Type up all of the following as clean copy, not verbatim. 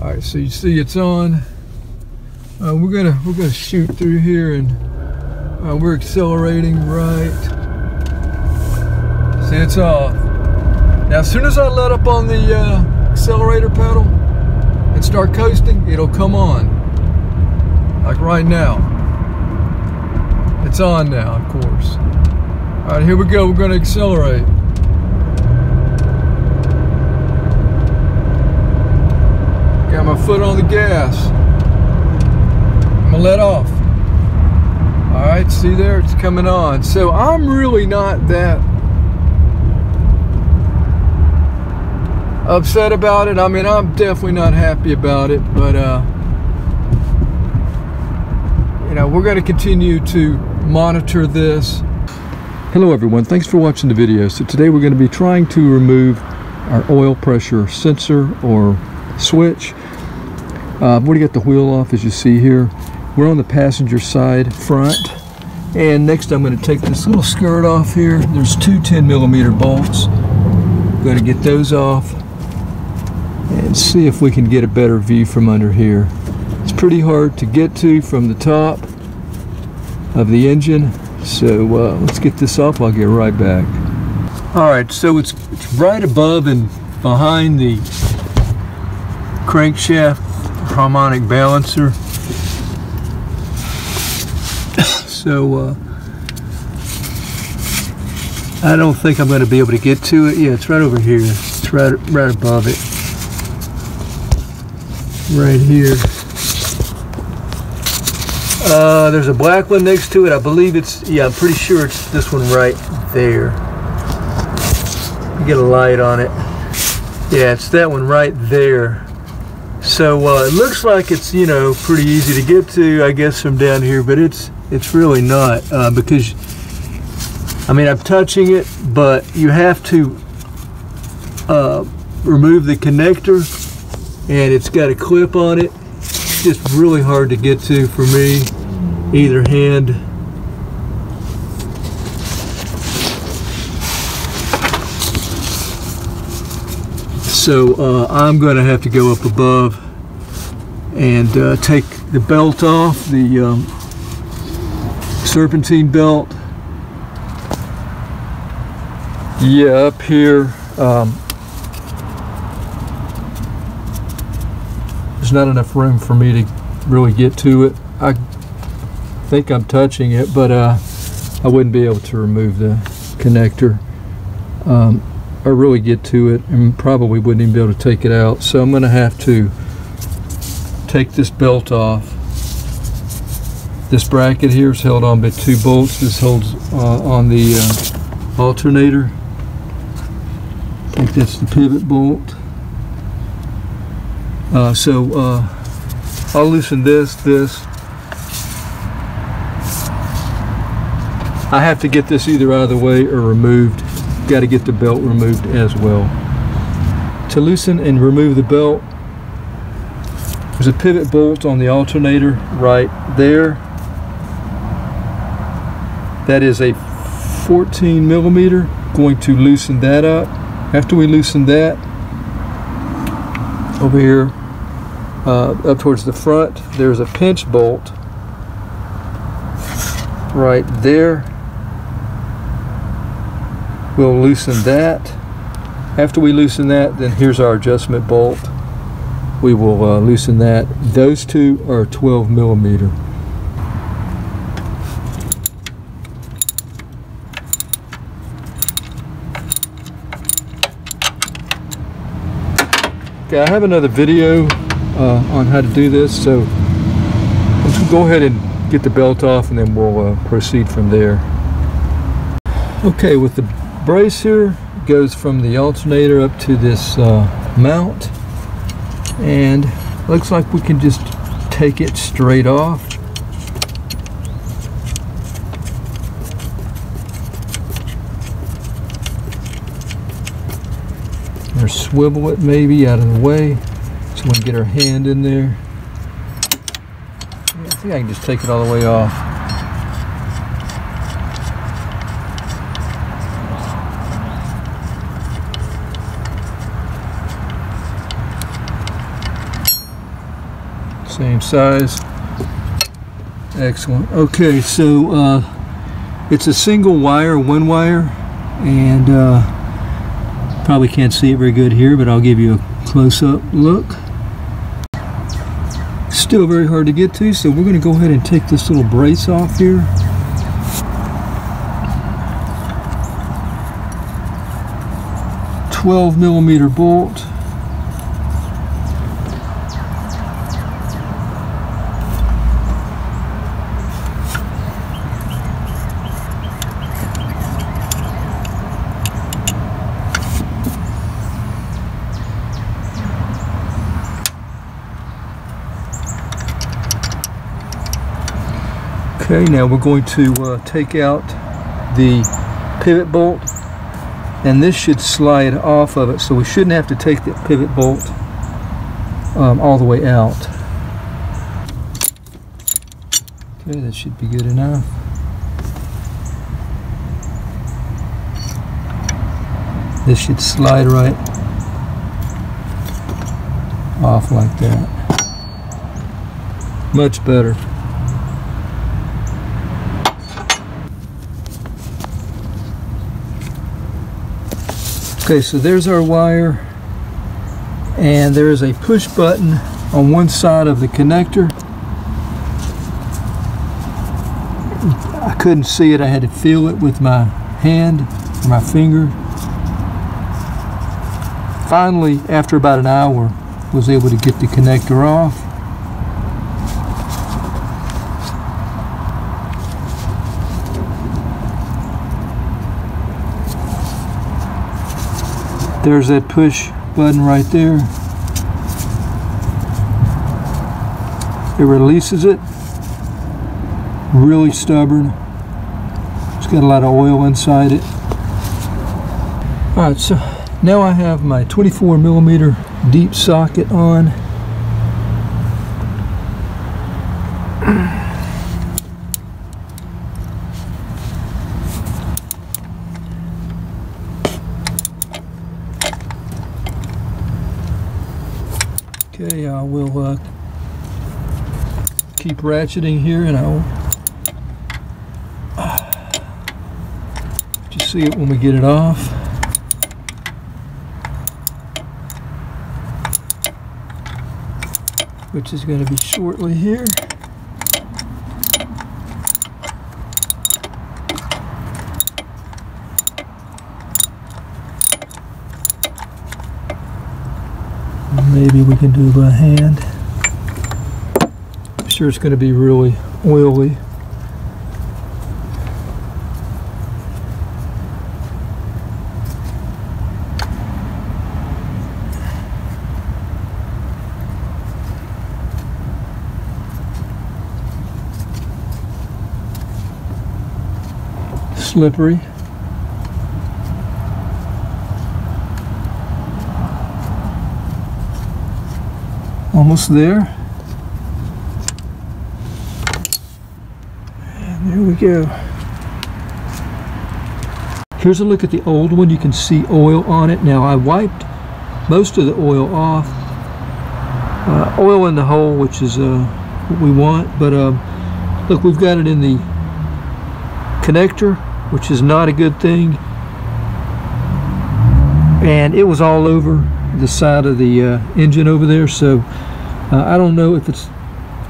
All right, so you see it's on. We're gonna shoot through here, and we're accelerating right. See, it's off. Now, as soon as I let up on the accelerator pedal and start coasting, it'll come on. Like right now. It's on now, of course. All right, here we go. We're gonna accelerate. Got my foot on the gas. I'm gonna let off. All right, see there, it's coming on. So I'm really not that upset about it. I mean, I'm definitely not happy about it, but you know, we're gonna continue to monitor this. Hello everyone, thanks for watching the video. So today we're gonna be trying to remove our oil pressure sensor or switch. I've already got the wheel off, as you see here. We're on the passenger side front, and next I'm going to take this little skirt off here. There's two 10mm bolts. I'm going to get those off and see if we can get a better view from under here. It's pretty hard to get to from the top of the engine, so let's get this off. I'll get right back. Alright, so it's right above and behind the crankshaft harmonic balancer. So I don't think I'm going to be able to get to it. Yeah, it's right over here. It's right above it. Right here. There's a black one next to it. I believe it's, yeah, I'm pretty sure it's this one right there. Get a light on it. Yeah, it's that one right there. So it looks like it's, you know, pretty easy to get to, I guess, from down here, but it's really not, because, I mean, I'm touching it, but you have to remove the connector, and it's got a clip on it. It's just really hard to get to for me, either hand. So I'm going to have to go up above and take the belt off, the serpentine belt. Yeah, up here there's not enough room for me to really get to it. I think I'm touching it, but I wouldn't be able to remove the connector or really get to it, and probably wouldn't even be able to take it out. So I'm going to have to take this belt off. This bracket here is held on by two bolts. This holds on the alternator. I think that's the pivot bolt. So I'll loosen this. I have to get this either out of the way or removed. Got to get the belt removed as well. To loosen and remove the belt, there's a pivot bolt on the alternator right there. That is a 14mm. Going to loosen that up. After we loosen that, over here up towards the front, there's a pinch bolt right there. We'll loosen that. After we loosen that, then here's our adjustment bolt. We will loosen that. Those two are 12mm. Okay, I have another video on how to do this, so let's go ahead and get the belt off, and then we'll proceed from there. Okay, with the brace here, it goes from the alternator up to this mount, and looks like we can just take it straight off. Or swivel it maybe out of the way so we can get our hand in there. I think I can just take it all the way off. Same size. Excellent. Okay, so it's a single wire, one wire, and probably can't see it very good here, but I'll give you a close-up look. Still very hard to get to, so we're going to go ahead and take this little brace off here. $12mm bolt. Okay, now we're going to take out the pivot bolt, and this should slide off of it, so we shouldn't have to take the pivot bolt all the way out. Okay, that should be good enough. This should slide right off like that. Much better. Okay, so there's our wire, and there is a push button on one side of the connector. I couldn't see it, I had to feel it with my hand or my finger. Finally, after about an hour, was able to get the connector off. There's that push button right there. It releases it. Really stubborn. It's got a lot of oil inside it. Alright, so now I have my 24mm deep socket on. Okay, I will keep ratcheting here, and I'll just see it when we get it off. Which is going to be shortly here. Maybe we can do it by hand. I'm sure it's going to be really oily. Slippery. Almost there. And there we go. Here's a look at the old one. You can see oil on it. Now I wiped most of the oil off. Oil in the hole, which is what we want. But look, we've got it in the connector, which is not a good thing. And it was all over the side of the engine over there, so I don't know if it's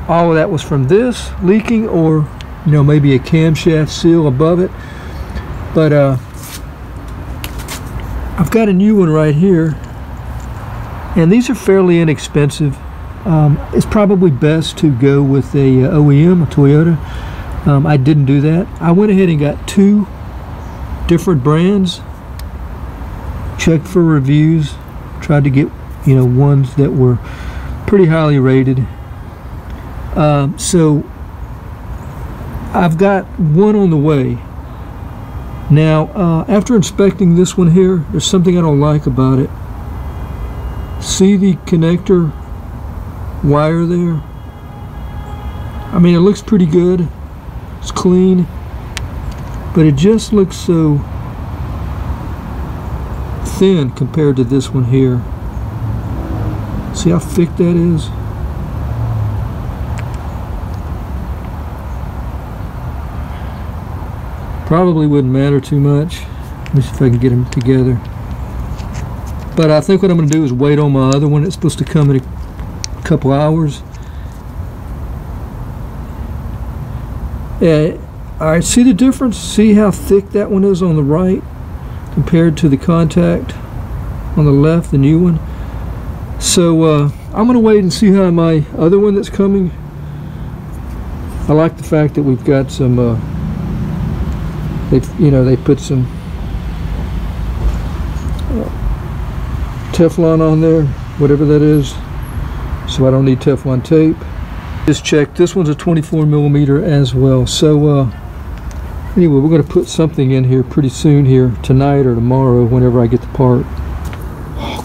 all of that was from this leaking, or you know, maybe a camshaft seal above it. But I've got a new one right here, and these are fairly inexpensive. It's probably best to go with a OEM, a Toyota. I didn't do that. I went ahead and got two different brands, checked for reviews, tried to get, you know, ones that were pretty highly rated. So I've got one on the way. Now, after inspecting this one here, there's something I don't like about it. See the connector wire there? I mean, it looks pretty good. It's clean, but it just looks so thin compared to this one here. See how thick that is? Probably wouldn't matter too much. Let me see if I can get them together. But I think what I'm going to do is wait on my other one. It's supposed to come in a couple hours. Yeah, alright, see the difference? See how thick that one is on the right compared to the contact on the left, the new one? So I'm going to wait and see how my other one that's coming. I like the fact that we've got some, they put some Teflon on there, whatever that is, so I don't need Teflon tape. Just check, this one's a 24 millimeter as well. So anyway, we're going to put something in here pretty soon here, tonight or tomorrow, whenever I get the part.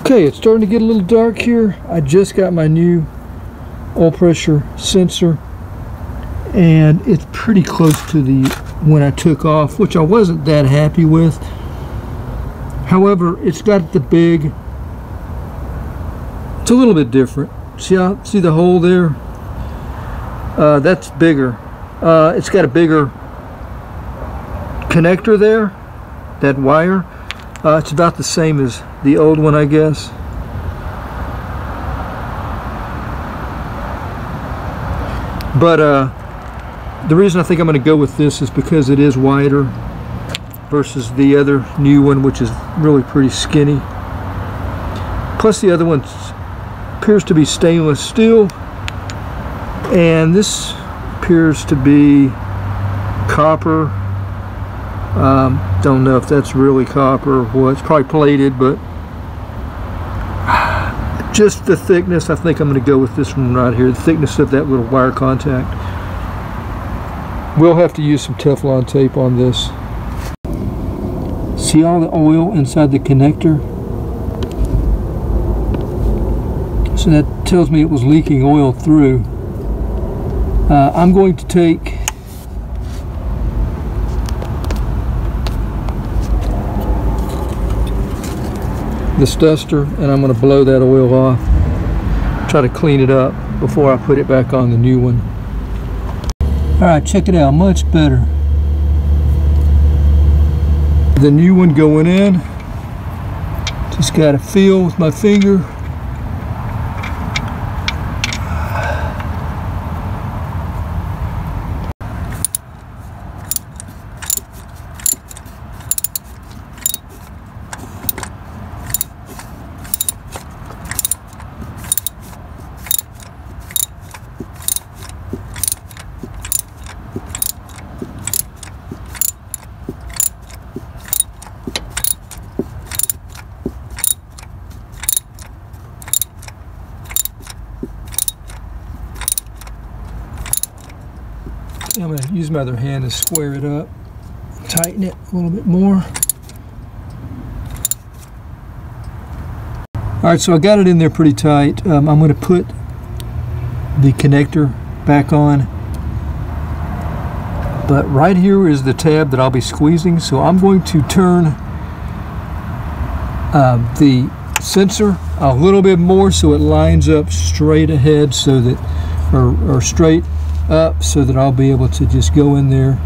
Okay, it's starting to get a little dark here. I just got my new oil pressure sensor, and it's pretty close to the one I took off, which I wasn't that happy with. However, it's got the big, it's a little bit different. See the hole there? That's bigger. It's got a bigger connector there, that wire. It's about the same as the old one, I guess. But the reason I think I'm going to go with this is because it is wider versus the other new one, which is really pretty skinny. Plus the other one appears to be stainless steel, and this appears to be copper. Don't know if that's really copper or what. It's probably plated, but just the thickness, I think I'm going to go with this one right here, the thickness of that little wire contact. We'll have to use some Teflon tape on this. See all the oil inside the connector? So that tells me it was leaking oil through. I'm going to take this duster and I'm going to blow that oil off. Try to clean it up before I put it back on the new one. Alright, check it out, much better. The new one going in. Just got to feel with my finger. I'm going to use my other hand to square it up, tighten it a little bit more. Alright, so I got it in there pretty tight. I'm going to put the connector back on. But right here is the tab that I'll be squeezing, so I'm going to turn the sensor a little bit more so it lines up straight ahead, so that, or straight up, so that I'll be able to just go in there,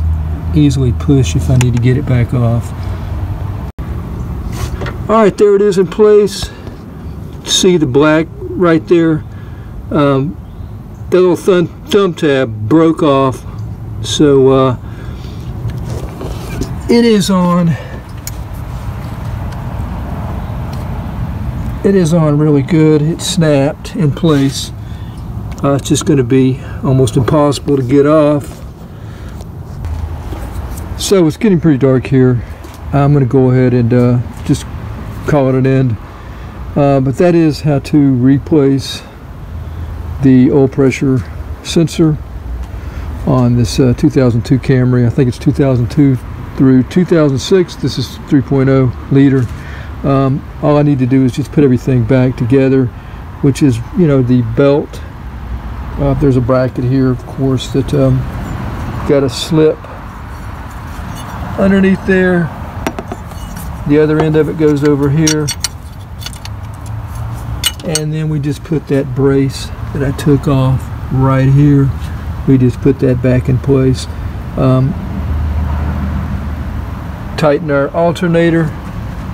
easily push if I need to get it back off. Alright, there it is in place. See the black right there? That little thumb tab broke off, so it is on. It is on really good. It snapped in place. It's just going to be almost impossible to get off. So it's getting pretty dark here. I'm going to go ahead and just call it an end. But that is how to replace the oil pressure sensor on this 2002 Camry. I think it's 2002 through 2006. This is 3.0 liter. All I need to do is just put everything back together, which is, you know, the belt. There's a bracket here, of course, that got a slip underneath there. The other end of it goes over here. And then we just put that brace that I took off right here. We just put that back in place. tighten our alternator.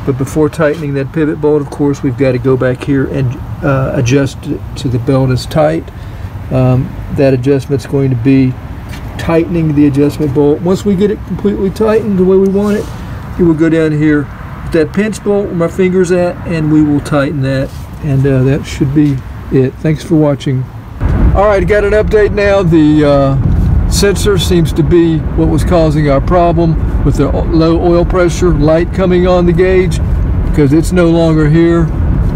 But before tightening that pivot bolt, of course, we've got to go back here and adjust it so the belt is tight. That adjustment's going to be tightening the adjustment bolt. Once we get it completely tightened the way we want it, we will go down here with that pinch bolt where my finger's at, and we will tighten that, and that should be it. Thanks for watching. All right, got an update now. The sensor seems to be what was causing our problem with the low oil pressure light coming on the gauge, because it's no longer here.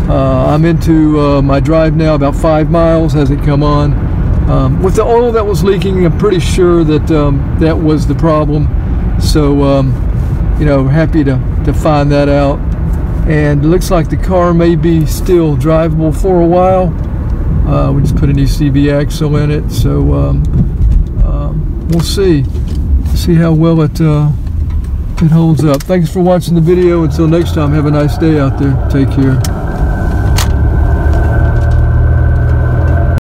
I'm into my drive now, about 5 miles. Hasn't come on. With the oil that was leaking, I'm pretty sure that that was the problem. So you know, happy to find that out. And it looks like the car may be still drivable for a while. We just put a new CV axle in it, so we'll see how well it holds up. Thanks for watching the video. Until next time, have a nice day out there. Take care.